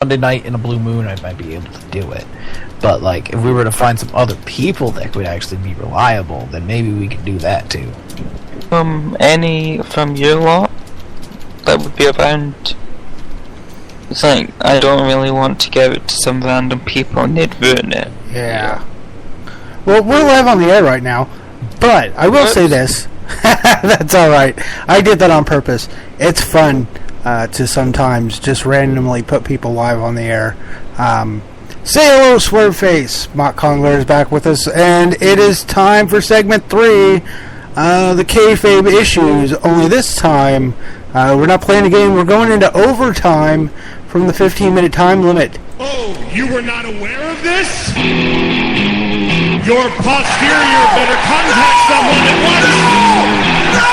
Monday night in a blue moon, I might be able to do it. But like, if we were to find some other people that could actually be reliable, then maybe we could do that too. Any from your lot that would be around? It's like, I don't really want to give it to some random people and they'd ruin it. Yeah. Well, we're live on the air right now, but I will say this. That's alright. I did that on purpose. It's fun to sometimes just randomly put people live on the air. Say hello, Swerveface. Mock Kongler is back with us, and it is time for segment 3, the kayfabe issues. Only this time, we're not playing a game. We're going into overtime from the 15-minute time limit. Oh, you were not aware of this? Your posterior better contact someone at once. No!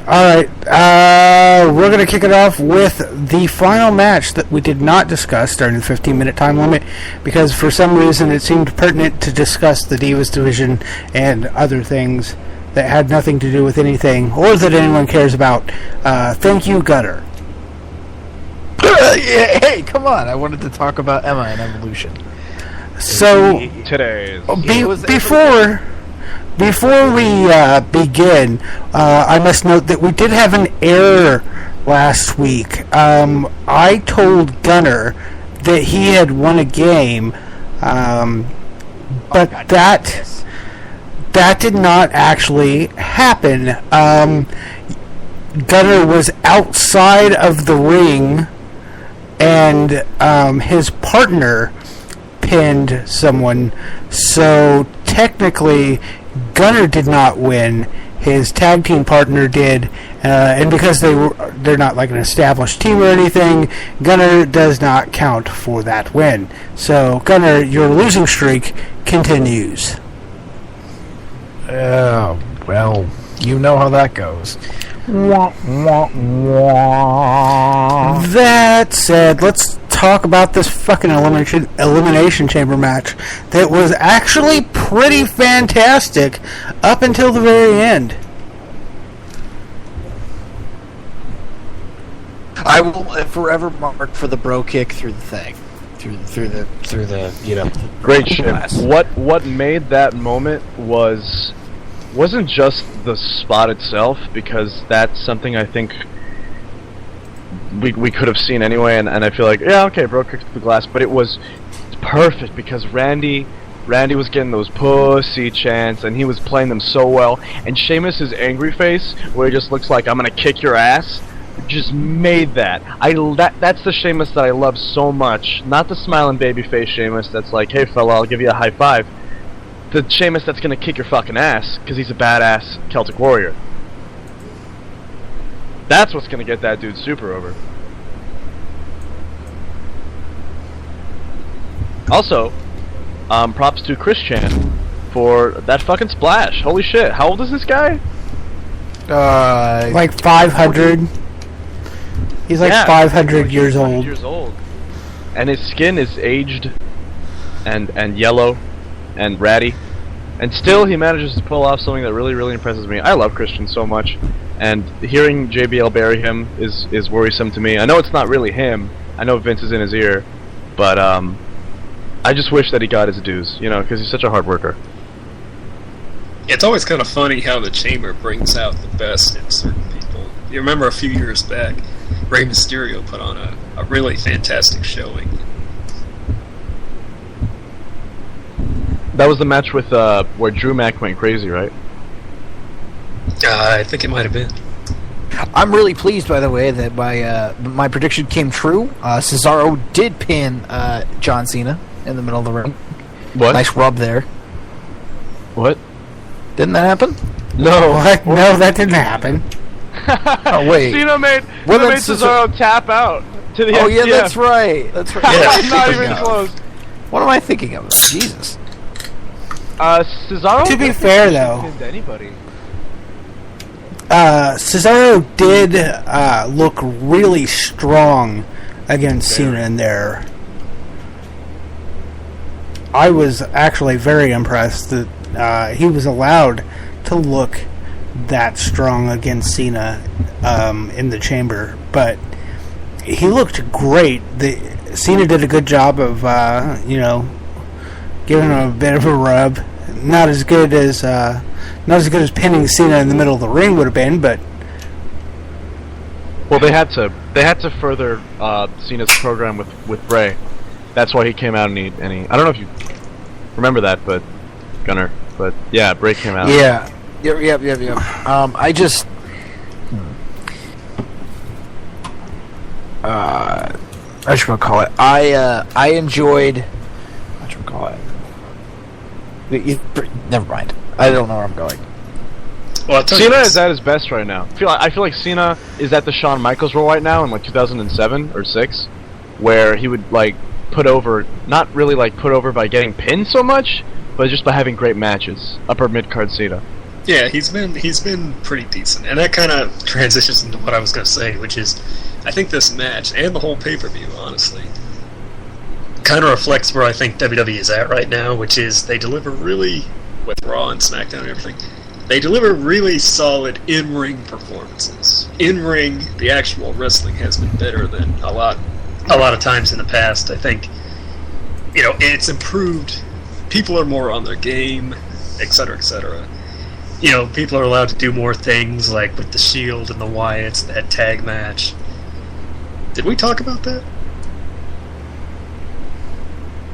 Alright, we're going to kick it off with the final match that we did not discuss during the 15-minute time limit because for some reason it seemed pertinent to discuss the Divas division and other things that had nothing to do with anything or that anyone cares about. Thank you, Gutter. Hey, come on. I wanted to talk about Emma and Evolution. So, before we begin, I must note that we did have an error last week. I told Gunner that he had won a game, but that did not actually happen. Gunner was outside of the ring, and his partner pinned someone, so technically Gunner did not win. His tag team partner did, and because they're not like an established team or anything, Gunner does not count for that win. So Gunner, your losing streak continues. Well, you know how that goes. That said, let's talk about this fucking elimination chamber match that was actually pretty fantastic up until the very end. I will forever mark for the bro kick through the thing, through the great shit. What made that moment wasn't just the spot itself, because that's something I think we could have seen anyway, and I feel like, yeah, okay, bro kicked the glass, but it was perfect because Randy was getting those pussy chants, and he was playing them so well, and Sheamus' angry face, where he just looks like, I'm gonna kick your ass, just made that. That's the Sheamus that I love so much, not the smiling babyface Sheamus that's like, hey fella, I'll give you a high five. The Sheamus that's gonna kick your fucking ass, because he's a badass Celtic warrior. That's what's gonna get that dude super over. Also, props to Chris Chan for that fucking splash. Holy shit, how old is this guy? Like 500. He's like 500 years old. And his skin is aged and yellow and ratty. And still he manages to pull off something that really, really impresses me. I love Christian so much. And hearing JBL bury him is worrisome to me. I know it's not really him. I know Vince is in his ear. But I just wish that he got his dues, because he's such a hard worker. It's always kind of funny how the Chamber brings out the best in certain people. You remember a few years back, Rey Mysterio put on a really fantastic showing. That was the match with where Drew Mack went crazy, right? I think it might have been. I'm really pleased, by the way, that my prediction came true. Cesaro did pin John Cena in the middle of the ring. What? Nice rub there. What? Didn't that happen? No. What? No, that didn't happen. Oh, wait. Cena made Cesaro tap out to the Oh, FTF. yeah, that's right. That's right. Yeah. Not even close. What am I thinking of? Jesus. Cesaro. To be fair, though, pinned anybody. Cesaro did look really strong against Cena in there. I was actually very impressed that he was allowed to look that strong against Cena in the Chamber, but he looked great. Cena did a good job of, giving him a bit of a rub. Not as good as pinning Cena in the middle of the ring would have been, but. Well, they had to further Cena's program with Bray. That's why he came out and he I don't know if you remember that, but Gunner, but yeah, Bray came out. Yeah. Yep. I just. I should call it. I enjoyed. What should we call it? Never mind. I don't know where I'm going. Well, Cena is at his best right now. I feel like Cena is at the Shawn Michaels role right now in like 2007 or 6, where he would like put over, not really like put over by getting pinned so much, but just by having great matches. Upper mid card Cena. Yeah, he's been pretty decent, and that kind of transitions into what I was going to say, which is, I think this match and the whole pay-per-view, honestly, kind of reflects where I think WWE is at right now, which is they deliver really, with Raw and SmackDown and everything, they deliver really solid in-ring performances. In-ring, the actual wrestling has been better than a lot of times in the past. I think, it's improved. People are more on their game, etc., etc. People are allowed to do more things, like with the Shield and the Wyatts, that tag match. Did we talk about that?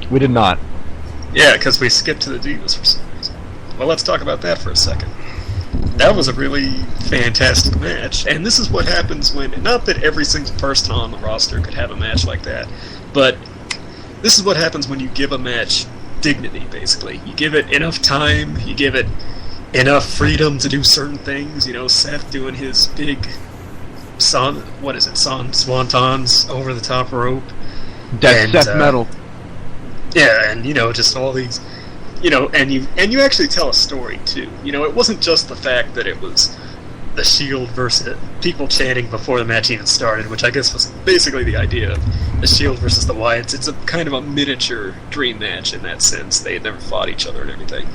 We did not. Yeah, because we skipped to the Divas for some reason. Well, let's talk about that for a second. That was a really fantastic match, and this is what happens when, not that every single person on the roster could have a match like that, but this is what happens when you give a match dignity, basically. You give it enough time, you give it enough freedom to do certain things. Seth doing his big swantons over the top rope. That's Seth Metal. Yeah, and just all these, and you actually tell a story too. It wasn't just the fact that it was the Shield versus people chanting before the match even started, which I guess was basically the idea of the Shield versus the Wyatts. It's a kind of a miniature dream match in that sense. They had never fought each other and everything.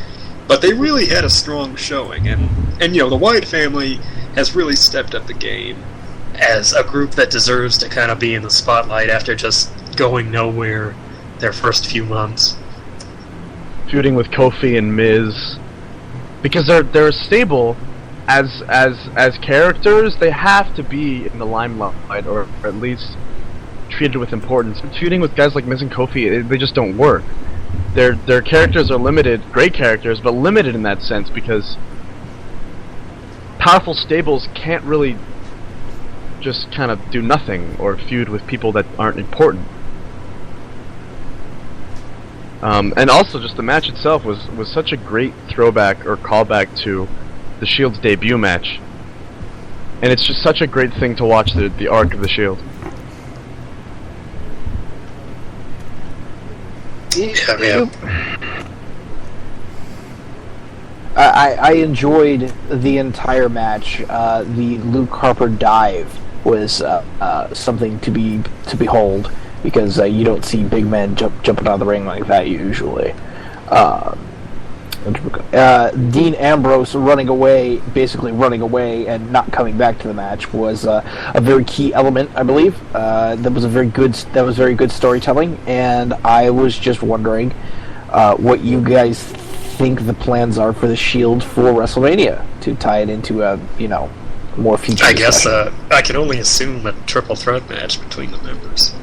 But they really had a strong showing, and the Wyatt family has really stepped up the game as a group that deserves to kind of be in the spotlight after just going nowhere their first few months. Feuding with Kofi and Miz, because they're stable as characters. They have to be in the limelight, or at least treated with importance. Feuding with guys like Miz and Kofi, they just don't work. Their characters are limited, great characters, but limited in that sense because powerful stables can't really just kind of do nothing or feud with people that aren't important. And also, just the match itself was such a great throwback or callback to the Shield's debut match, and it's just such a great thing to watch the arc of the Shield. Yeah. I enjoyed the entire match. The Luke Harper dive was something to behold, because you don't see big men jumping out of the ring like that usually. Dean Ambrose basically running away and not coming back to the match was a very key element, I believe. That was very good storytelling, and I was just wondering what you guys think the plans are for the Shield for WrestleMania to tie it into a more future. I guess I can only assume a triple threat match between the members.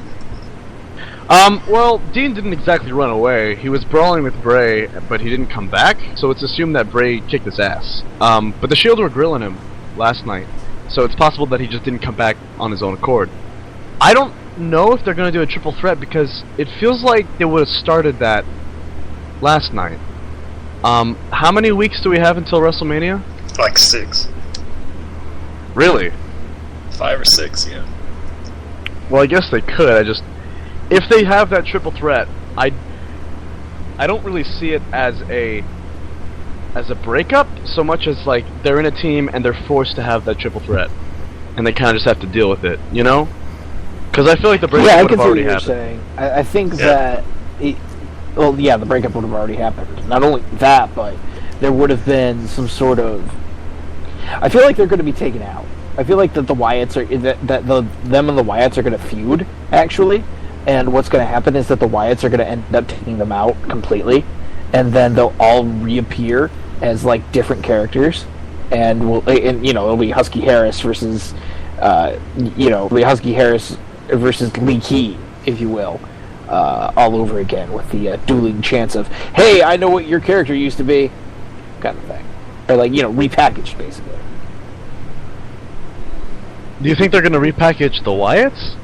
Well, Dean didn't exactly run away. He was brawling with Bray, but he didn't come back, so it's assumed that Bray kicked his ass. But the Shield were grilling him last night, so it's possible that he just didn't come back on his own accord. I don't know if they're going to do a triple threat, because it feels like they would have started that last night. How many weeks do we have until WrestleMania? Like 6. Really? 5 or 6, yeah. Well, I guess they could. If they have that triple threat, I don't really see it as a breakup so much as like they're in a team and they're forced to have that triple threat, and they kind of just have to deal with it, Because I feel like the breakup would have already happened. I think that the breakup would have already happened. Not only that, but there would have been some sort of. I feel like they're going to be taken out. I feel like that the Wyatts are them and the Wyatts are going to feud actually. and what's going to happen is that the Wyatts are going to end up taking them out completely, and then they'll all reappear as like different characters, and it'll be Husky Harris versus Husky Harris versus Lee Key, if you will, all over again with the dueling chance of, hey, I know what your character used to be, kind of thing, or repackaged basically. Do you think they're going to repackage the Wyatts?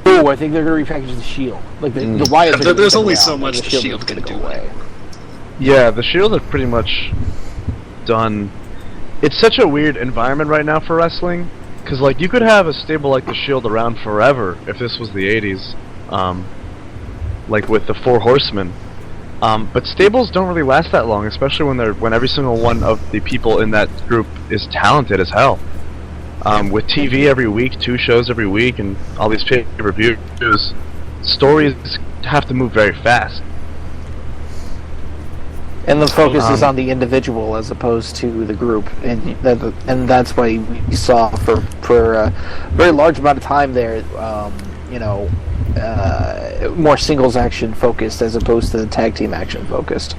Oh, I think they're going to repackage the Shield. Like the Wyatts. There's only so much the Shield can do away. Yeah, the Shield are pretty much done. It's such a weird environment right now for wrestling, because like you could have a stable like the Shield around forever if this was the '80s, like with the Four Horsemen. But stables don't really last that long, especially when every single one of the people in that group is talented as hell. With TV every week, 2 shows every week, and all these pay-per-views, stories have to move very fast. And the focus is on the individual as opposed to the group, and that's why we saw for a very large amount of time there, more singles action focused as opposed to the tag team action focused.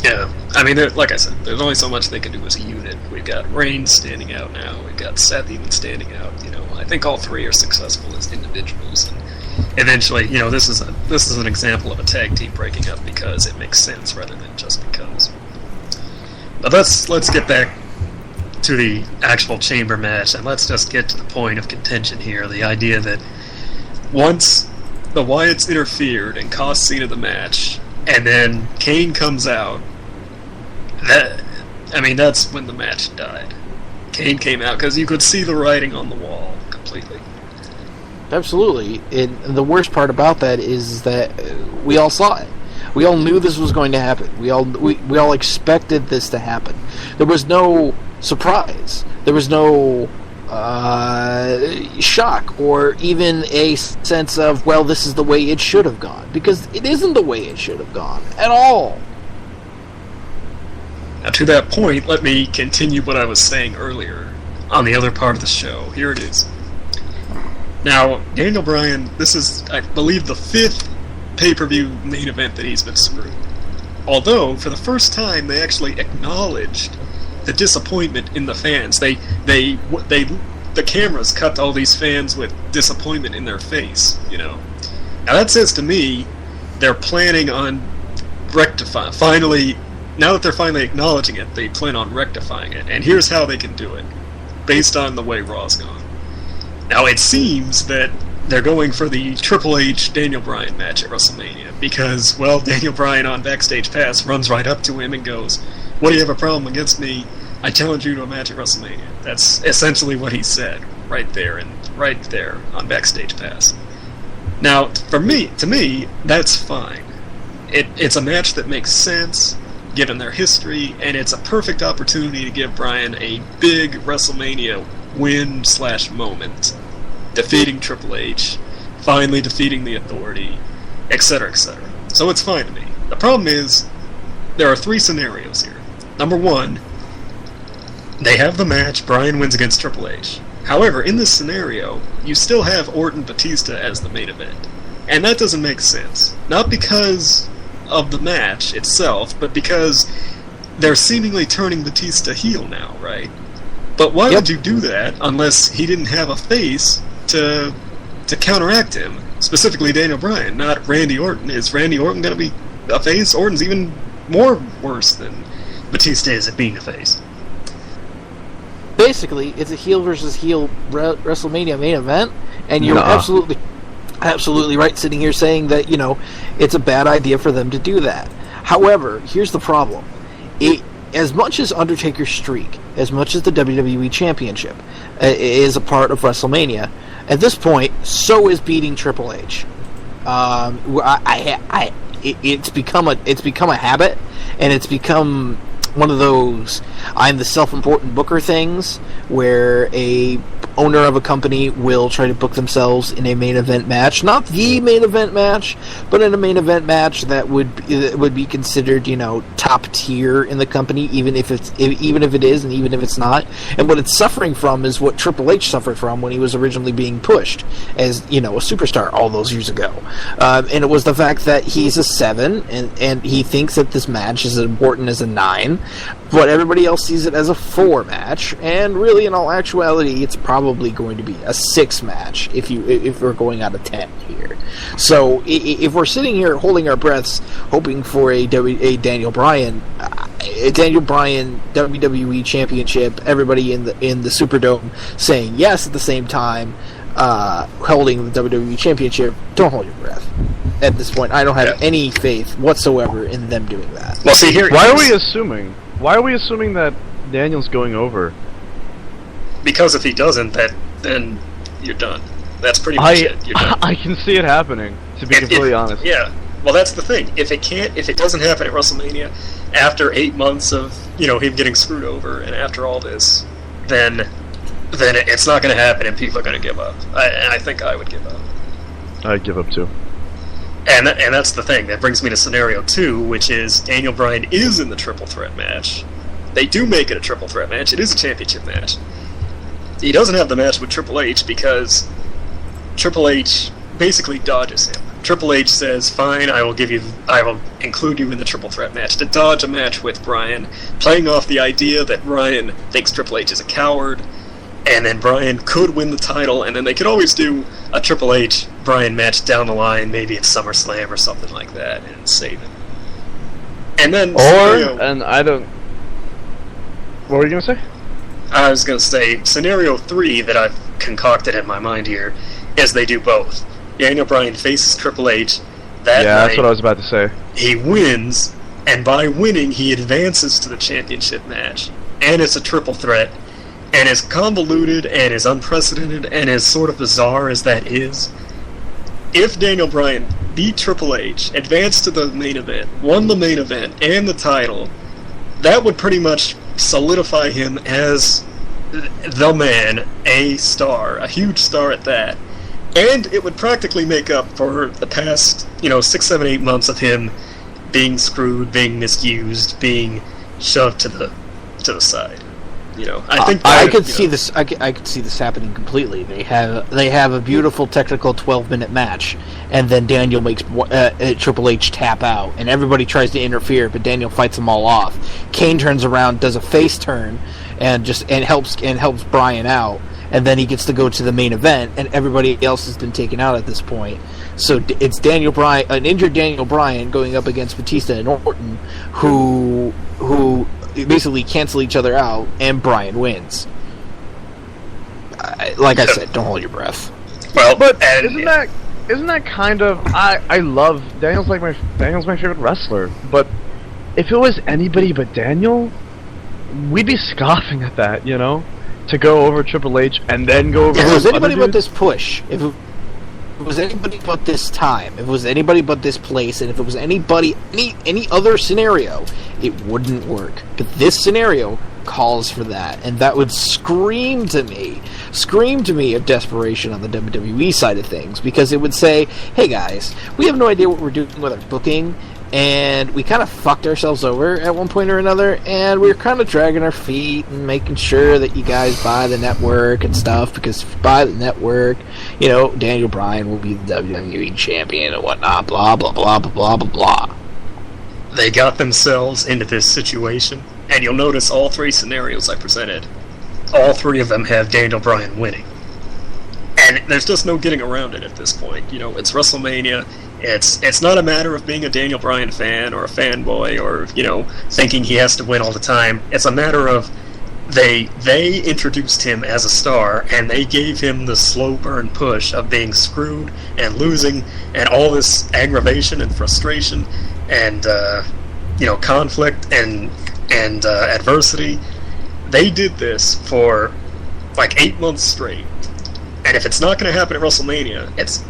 Yeah, I mean, like I said, there's only so much they can do as a unit. We've got Reigns standing out now. We've got Seth even standing out. I think all 3 are successful as individuals, and eventually, this is an example of a tag team breaking up because it makes sense rather than just because. But let's get back to the actual chamber match, and let's just get to the point of contention here. The idea that once the Wyatts interfered and cost Cena the match, and then Kane comes out, that's when the match died. Kane came out because you could see the writing on the wall completely. Absolutely. And the worst part about that is that we all saw it. We all knew this was going to happen. We all expected this to happen. There was no surprise. There was no shock or even a sense of, well, this is the way it should have gone, because it isn't the way it should have gone at all. Now, to that point, let me continue what I was saying earlier on the other part of the show. Here it is. Now, Daniel Bryan, this is, I believe, the 5th pay-per-view main event that he's been screwed. Although, for the first time, they actually acknowledged the disappointment in the fans. The cameras cut all these fans with disappointment in their face, Now that says to me, they're planning on rectifying, now that they're finally acknowledging it, they plan on rectifying it. And here's how they can do it, based on the way Raw's gone. Now it seems that they're going for the Triple H Daniel Bryan match at WrestleMania, because, well, Daniel Bryan on Backstage Pass runs right up to him and goes, "What do you have a problem against me? I challenge you to a match at WrestleMania." That's essentially what he said right there on Backstage Pass. Now, to me, that's fine. It's a match that makes sense given their history, and it's a perfect opportunity to give Bryan a big WrestleMania win/moment, defeating Triple H, finally defeating the Authority, etc., etc. So it's fine to me. The problem is, there are 3 scenarios here. Number 1, they have the match, Bryan wins against Triple H. However, in this scenario, you still have Orton Batista as the main event. And that doesn't make sense. Not because of the match itself, but because they're seemingly turning Batista heel now, right? But why would you do that unless he didn't have a face to counteract him? Specifically Daniel Bryan, not Randy Orton. Is Randy Orton going to be a face? Orton's even more worse than Batista is at being a face. Basically, it's a heel versus heel WrestleMania main event, and you're absolutely right sitting here saying that, it's a bad idea for them to do that. However, here's the problem. As much as Undertaker's streak, as much as the WWE Championship is a part of WrestleMania, at this point, so is beating Triple H. It's become a habit, and it's become one of those I'm the self-important booker things where a owner of a company will try to book themselves in a main event match, not the main event match, but in a main event match that would be considered, top tier in the company, even if it is, and even if it's not. And what it's suffering from is what Triple H suffered from when he was originally being pushed as, a superstar all those years ago. And it was the fact that he's a 7, and he thinks that this match is as important as a 9, but everybody else sees it as a 4 match, and really, in all actuality, it's probably going to be a 6 match if we're going out of 10 here. So if we're sitting here holding our breaths, hoping for a Daniel Bryan WWE Championship, everybody in the Superdome saying yes at the same time, holding the WWE Championship, don't hold your breath. At this point, I don't have any faith whatsoever in them doing that. Well, see here. Why are we assuming that Daniel's going over? Because if he doesn't, then you're done. That's pretty much it. You're done. I can see it happening, to be completely honest. Yeah. Well, that's the thing. If it doesn't happen at WrestleMania after 8 months of him getting screwed over, and after all this, then it's not going to happen, and people are going to give up. I think I would give up. I'd give up too. And that's the thing. That brings me to scenario 2, which is Daniel Bryan is in the triple threat match. They do make it a triple threat match. It is a championship match. He doesn't have the match with Triple H because Triple H basically dodges him. Triple H says, "Fine, I will include you in the triple threat match," to dodge a match with Bryan, playing off the idea that Bryan thinks Triple H is a coward, and then Bryan could win the title, and then they could always do a Triple H Bryan match down the line, maybe at SummerSlam or something like that, and save it. And then what were you gonna say? I was going to say, scenario 3 that I've concocted in my mind here is they do both. Daniel Bryan faces Triple H. That's what I was about to say. He wins, and by winning, he advances to the championship match. And it's a triple threat. And as convoluted and as unprecedented and as sort of bizarre as that is, if Daniel Bryan beat Triple H, advanced to the main event, won the main event and the title, that would pretty much solidify him as the man, a star, a huge star at that. And it would practically make up for the past, 6, 7, 8 months of him being screwed, being misused, being shoved to the side. I think I could see this. I could see this happening completely. They have a beautiful technical 12-minute match, and then Daniel makes Triple H tap out, and everybody tries to interfere, but Daniel fights them all off. Kane turns around, does a face turn, and helps Bryan out, and then he gets to go to the main event, and everybody else has been taken out at this point. So it's Daniel Bryan, an injured Daniel Bryan, going up against Batista and Orton, who basically cancel each other out, and Bryan wins. Like I said, don't hold your breath. Well, but isn't that kind of I love Daniel's my favorite wrestler, but if it was anybody but Daniel, we'd be scoffing at that, to go over Triple H and then go over. If it was anybody but this push, if it was anybody but this time, if it was anybody but this place, and if it was any other scenario, it wouldn't work. But this scenario calls for that, and that would scream to me of desperation on the WWE side of things, because it would say, hey guys, we have no idea what we're doing with our booking, and we kind of fucked ourselves over at one point or another, and we're kind of dragging our feet and making sure that you guys buy the network and stuff, because if you buy the network, Daniel Bryan will be the WWE champion and whatnot, blah, blah, blah, blah, blah, blah, blah. They got themselves into this situation, and you'll notice all 3 scenarios I presented, all 3 of them have Daniel Bryan winning. And there's just no getting around it at this point. It's WrestleMania. It's not a matter of being a Daniel Bryan fan or a fanboy or, thinking he has to win all the time. It's a matter of they introduced him as a star, and they gave him the slow burn push of being screwed and losing and all this aggravation and frustration and, conflict and adversity. They did this for like 8 months straight. And if it's not going to happen at WrestleMania, it's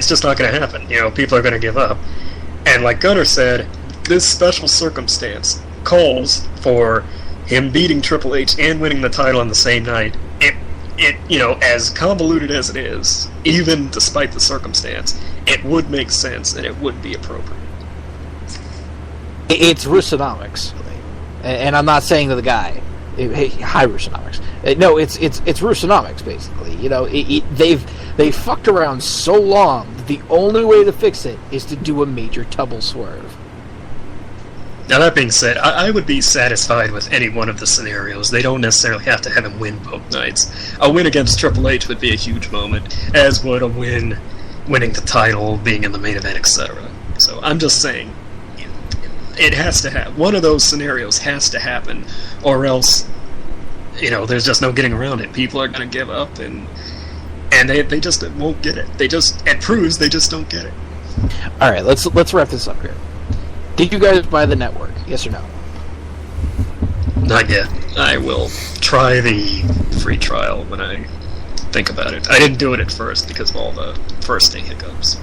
just not going to happen. People are going to give up. And like Gunnar said, this special circumstance calls for him beating Triple H and winning the title on the same night. it, as convoluted as it is, even despite the circumstance, it would make sense and it would be appropriate. It's Russonomics, and I'm not saying to the guy, "Hey, hi Russonomics." No, it's Russonomics basically. They've fucked around so long that the only way to fix it is to do a major double swerve. Now, that being said, I would be satisfied with any one of the scenarios. They don't necessarily have to have him win both nights. A win against Triple H would be a huge moment, as would a win winning the title, being in the main event, etc. So I'm just saying, it has to happen. One of those scenarios has to happen, or else, there's just no getting around it. People are going to give up, and they just won't get it. It proves they just don't get it. All right, let's wrap this up here. Did you guys buy the network? Yes or no? Not yet. I will try the free trial when I think about it. I didn't do it at first because of all the first day hiccups.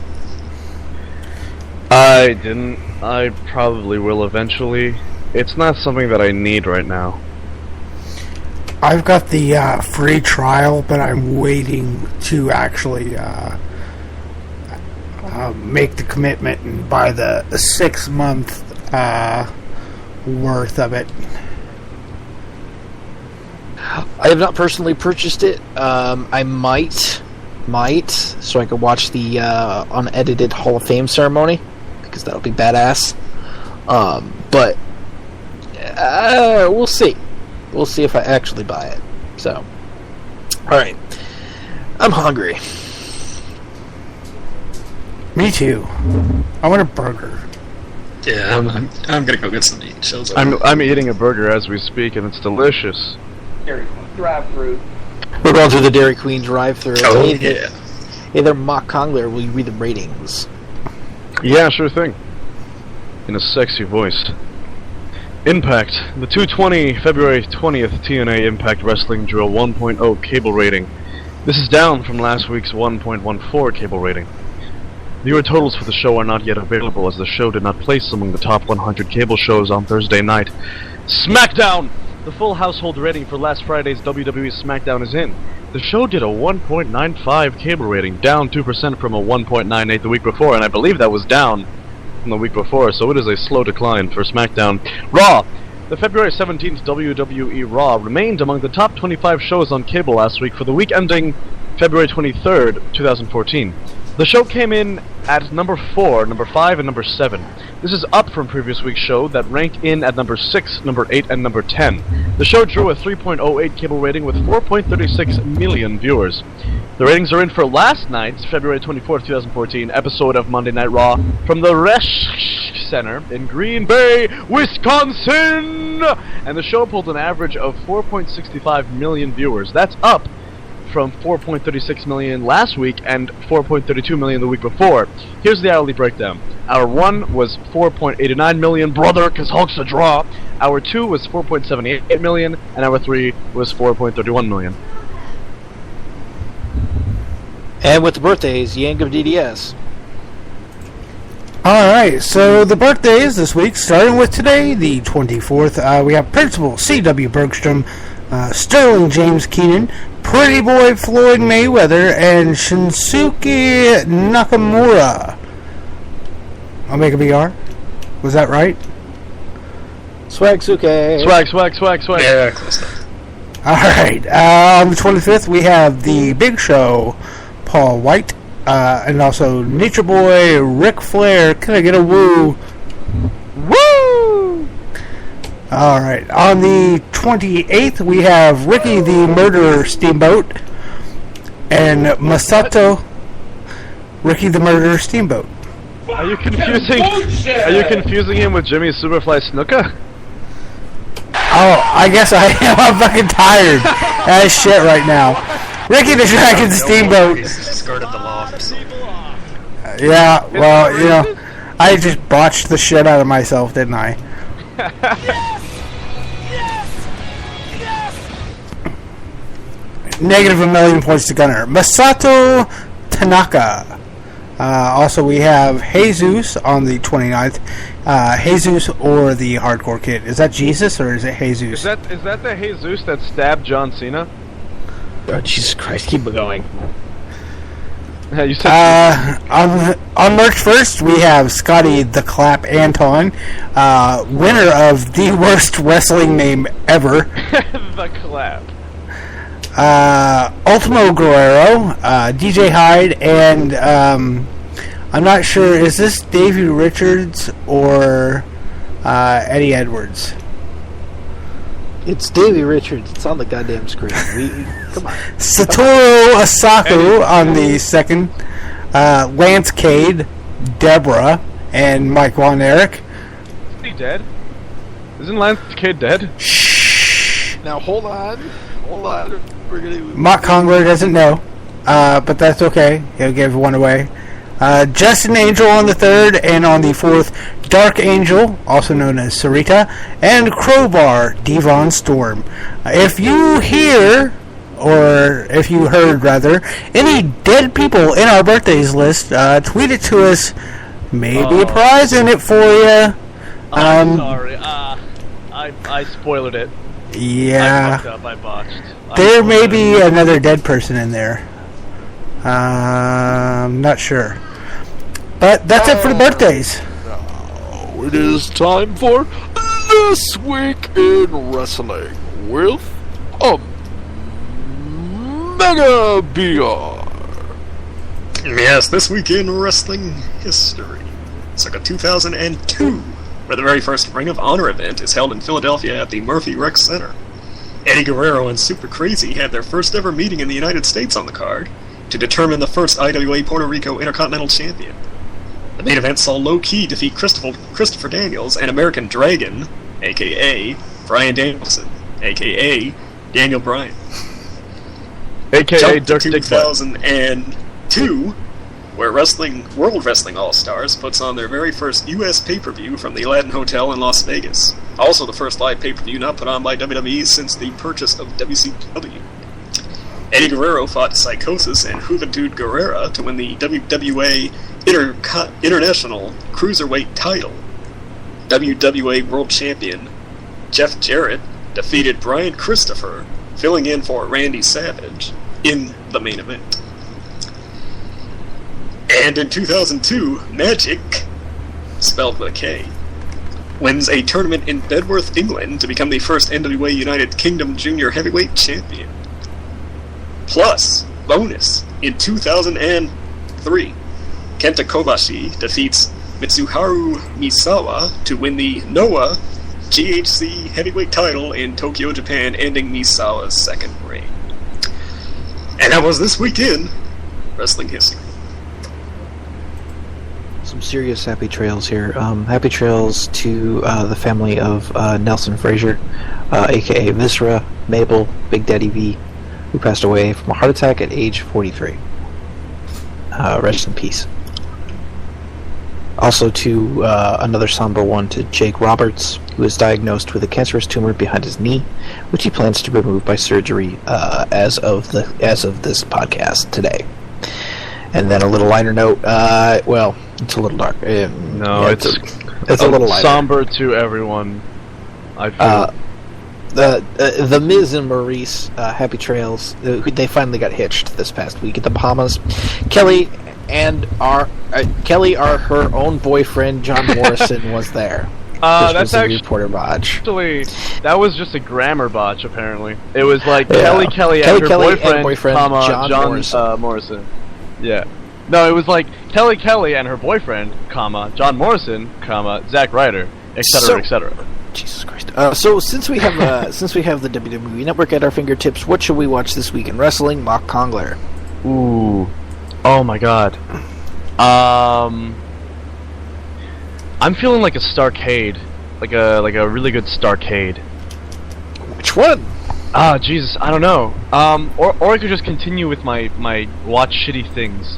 I didn't. I probably will eventually. It's not something that I need right now. I've got the free trial, but I'm waiting to actually make the commitment and buy the 6 month worth of it. I have not personally purchased it. I might, so I could watch the unedited Hall of Fame ceremony, because that'll be badass. But we'll see. We'll see if I actually buy it. So, all right, I'm hungry. Me too. I want a burger. Yeah, I'm gonna go get some meat. Show's over. I'm eating a burger as we speak, and it's delicious. Dairy Queen drive-through. We're going through the Dairy Queen drive-through. Oh, yeah. Hey there, Mock Kongler. Will you read the ratings? Yeah, sure thing. In a sexy voice. Impact. The 220 February 20th TNA Impact Wrestling drew a 1.0 cable rating. This is down from last week's 1.14 cable rating. Viewer totals for the show are not yet available, as the show did not place among the top 100 cable shows on Thursday night. SmackDown! The full household rating for last Friday's WWE SmackDown is in. The show did a 1.95 cable rating, down 2% from a 1.98 the week before, and I believe that was down from the week before, so it is a slow decline for SmackDown. Raw! The February 17th WWE Raw remained among the top 25 shows on cable last week for the week ending February 23rd, 2014. The show came in at number 4, number 5, and number 7. This is up from previous week's show that ranked in at number 6, number 8, and number 10. The show drew a 3.08 cable rating with 4.36 million viewers. The ratings are in for last night's February 24th, 2014 episode of Monday Night Raw from the Resch Center in Green Bay, Wisconsin! And the show pulled an average of 4.65 million viewers. That's up from 4.36 million last week and 4.32 million the week before. Here's the hourly breakdown. Hour 1 was 4.89 million, brother, cause Hulk's a draw. Hour 2 was 4.78 million, and Hour 3 was 4.31 million. And with the birthdays, Yank of DDS. Alright, so the birthdays this week, starting with today, the 24th, we have Principal C.W. Bergstrom, Sterling James Keenan, Pretty Boy Floyd Mayweather, and Shinsuke Nakamura. Omega BR? Was that right? Swagsuke. Swag. Yeah, close enough. Alright, on the 25th, we have the Big Show, Paul White, and also Nature Boy, Ric Flair. Can I get a woo? Woo! Alright, on the 28th, we have Ricky the Murderer Steamboat and Masato Ricky the Murderer Steamboat. Are you confusing him with Jimmy Superfly Snuka? Oh, I guess I am. I'm fucking tired as shit right now. Ricky the Dragon Steamboat. He's skirted the law for so long. Yeah, well, I just botched the shit out of myself, didn't I? Negative a million points to Gunner. Masato Tanaka. Also, we have Jesus on the 29th. Jesus or the Hardcore Kid. Is that Jesus or is it Jesus? Is that the Jesus that stabbed John Cena? Oh, Jesus Christ, keep it going. Yeah, you said On March 1st, we have Scotty the Clap Anton, winner of the worst wrestling name ever. the clap. Ultimo Guerrero, DJ Hyde, and I'm not sure, is this Davey Richards or Eddie Edwards? It's Davey Richards. It's on the goddamn screen. Come on. Satoru Asaku on the second, Lance Cade, Deborah, and Mike Von Erich. Is he dead? Isn't Lance Cade dead? Shh. Now hold on. We're gonna. Mock Congler doesn't know, but that's okay. He'll give one away. Justin Angel on the third, and on the fourth, Dark Angel, also known as Sarita, and Crowbar, Devon Storm. If you hear, or if you heard rather, any dead people in our birthdays list, tweet it to us. Maybe a prize in it for you. I'm sorry. I spoiled it. Yeah. I fucked up. I botched. There may be another dead person in there. I'm not sure. But that's it for the birthdays. Now it is time for This Week in Wrestling with a Mega BR. Yes, This Week in Wrestling History. Circa 2002, where the very first Ring of Honor event is held in Philadelphia at the Murphy Rec Center. Eddie Guerrero and Super Crazy had their first ever meeting in the United States on the card to determine the first IWA Puerto Rico Intercontinental Champion. The main event saw Low Key defeat Christopher Daniels and American Dragon, a.k.a. Bryan Danielson, a.k.a. Daniel Bryan. AKA Jump Dirk to Dick 2002, where World Wrestling All-Stars puts on their very first U.S. pay-per-view from the Aladdin Hotel in Las Vegas. Also the first live pay-per-view not put on by WWE since the purchase of WCW. Eddie Guerrero fought Psychosis and Juventud Guerrera to win the WWA International Cruiserweight title. WWA World Champion Jeff Jarrett defeated Brian Christopher, filling in for Randy Savage, in the main event. And in 2002, Magic, spelled with a K, wins a tournament in Bedworth, England to become the first NWA United Kingdom Junior Heavyweight Champion. Plus, bonus, in 2003, Kenta Kobashi defeats Mitsuharu Misawa to win the Noah GHC Heavyweight title in Tokyo, Japan, ending Misawa's second reign. And that was This Week in Wrestling History. Some serious happy trails here. Happy trails to the family of Nelson Frazier, aka Viscera, Mabel, Big Daddy V, who passed away from a heart attack at age 43. Rest in peace. Also to another somber one to Jake Roberts, who was diagnosed with a cancerous tumor behind his knee, which he plans to remove by surgery as of this podcast today. And then a little lighter note. Well, it's a little dark. No, yeah, it's a little lighter. Somber to everyone. I feel. The Miz and Maurice, happy trails. They finally got hitched this past week at the Bahamas. Kelly and her own boyfriend John Morrison was there. That's was a actually reporter botch. That was just a grammar botch. Apparently, it was like Yeah. Kelly and her and boyfriend, comma, John Morrison. Yeah. No, it was like Kelly and her boyfriend, comma, John Morrison, comma, Zack Ryder, etc., etc. Jesus Christ. So since we have the WWE Network at our fingertips, what should we watch this week in wrestling? Mock Congler. Ooh. Oh my god. I'm feeling like a Starcade. Like a really good Starcade. Which one? Ah, Jesus, I don't know. Or I could just continue with my watch shitty things.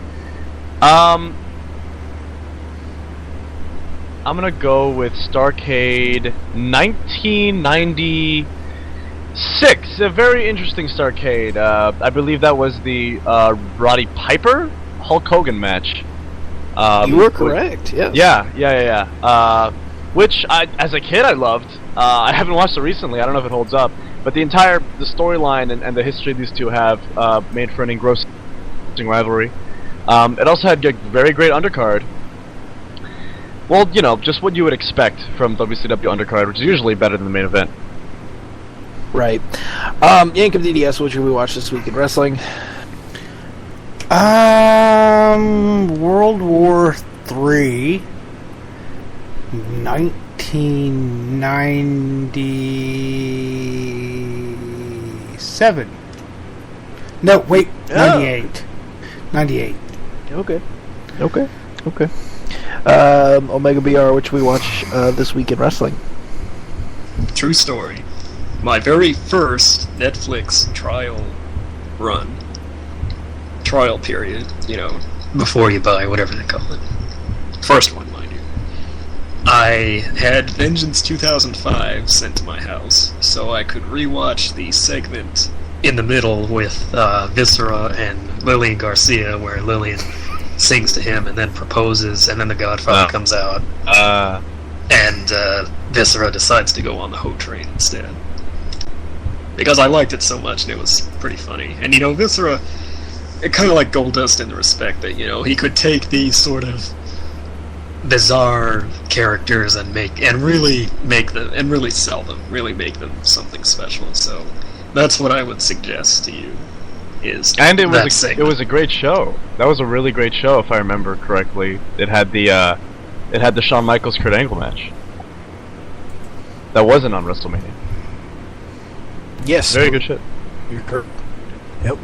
I'm gonna go with Starcade 1996. A very interesting Starcade. I believe that was the Roddy Piper Hulk Hogan match. You were correct. Yes. Yeah. Which as a kid I loved. I haven't watched it recently. I don't know if it holds up. But the storyline and the history these two have made for an engrossing rivalry. It also had a very great undercard. Well, just what you would expect from WCW undercard, which is usually better than the main event. Right. Yankum DDS, what should we watch this week in wrestling? World War III, 1997. No, wait, 98. 98. Okay. Omega BR, which we watch this week in wrestling. True story. My very first Netflix trial period, before you buy, whatever they call it. First one, mind you. I had Vengeance 2005 sent to my house, so I could rewatch the segment in the middle with Viscera and Lillian Garcia, where Lillian sings to him and then proposes, and then the Godfather comes out, and Viscera decides to go on the Ho Train instead. Because I liked it so much, and it was pretty funny. And Viscera, it kind of like Goldust in the respect that he could take these sort of bizarre characters and really sell them, really make them something special. So that's what I would suggest to you. It was a great show. That was a really great show, if I remember correctly. It had the Shawn Michaels Kurt Angle match. That wasn't on WrestleMania. Yes. Very good shit. You're correct. Yep.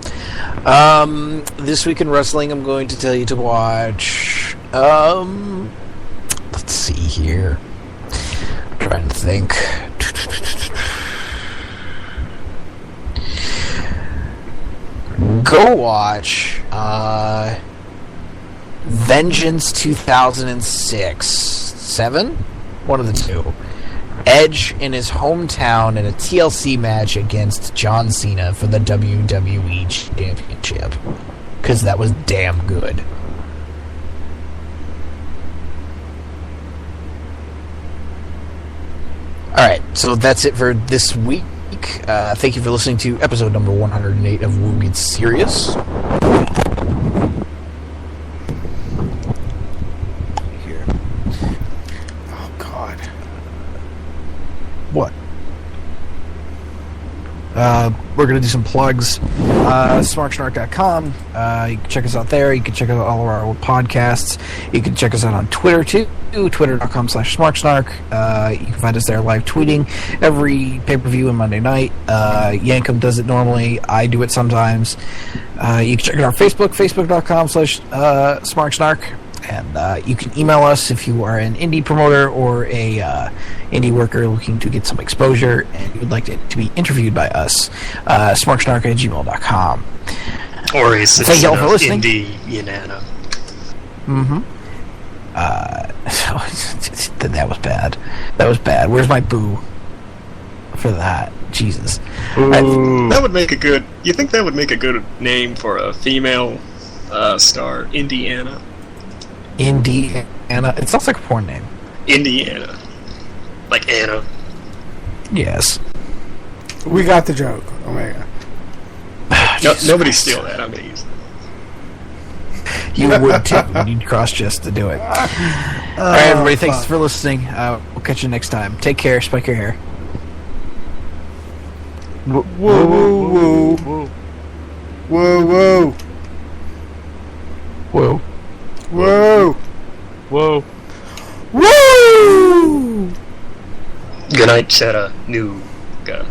This week in wrestling, I'm going to tell you to watch. Let's see here. I'm trying to think. Go watch Vengeance 2006. 7? One of the two. Edge in his hometown in a TLC match against John Cena for the WWE Championship. Because that was damn good. Alright, so that's it for this week. Thank you for listening to episode number 108 of Woo Gets Serious. Here. Oh, God. What? We're going to do some plugs. SmartSnark.com. You can check us out there. You can check out all of our old podcasts. You can check us out on Twitter, too. Twitter.com/SmartSnark. You can find us there live tweeting every pay-per-view and Monday night. Yankum does it normally. I do it sometimes. You can check out our Facebook, Facebook.com/SmartSnark. And you can email us if you are an indie promoter or a indie worker looking to get some exposure and you would like to be interviewed by us. smarksnark@gmail.com. Or a Thank y'all for listening. indie Yanana. Mm-hmm. That was bad. That was bad. Where's my boo for that? Jesus. That would make a good... You think that would make a good name for a female star? Indiana? Indiana. It sounds like a porn name. Indiana. Like Anna. Yes. We got the joke, Omega. Nobody steal that. I'm going to use it. You would too. You'd cross just to do it. Alright, everybody, thanks for listening. We'll catch you next time. Take care. Spike your hair. Woo, woo, woo. Woo, woo. Whoa. Whoa. Whoa. Woo! Good night, Chattanooga.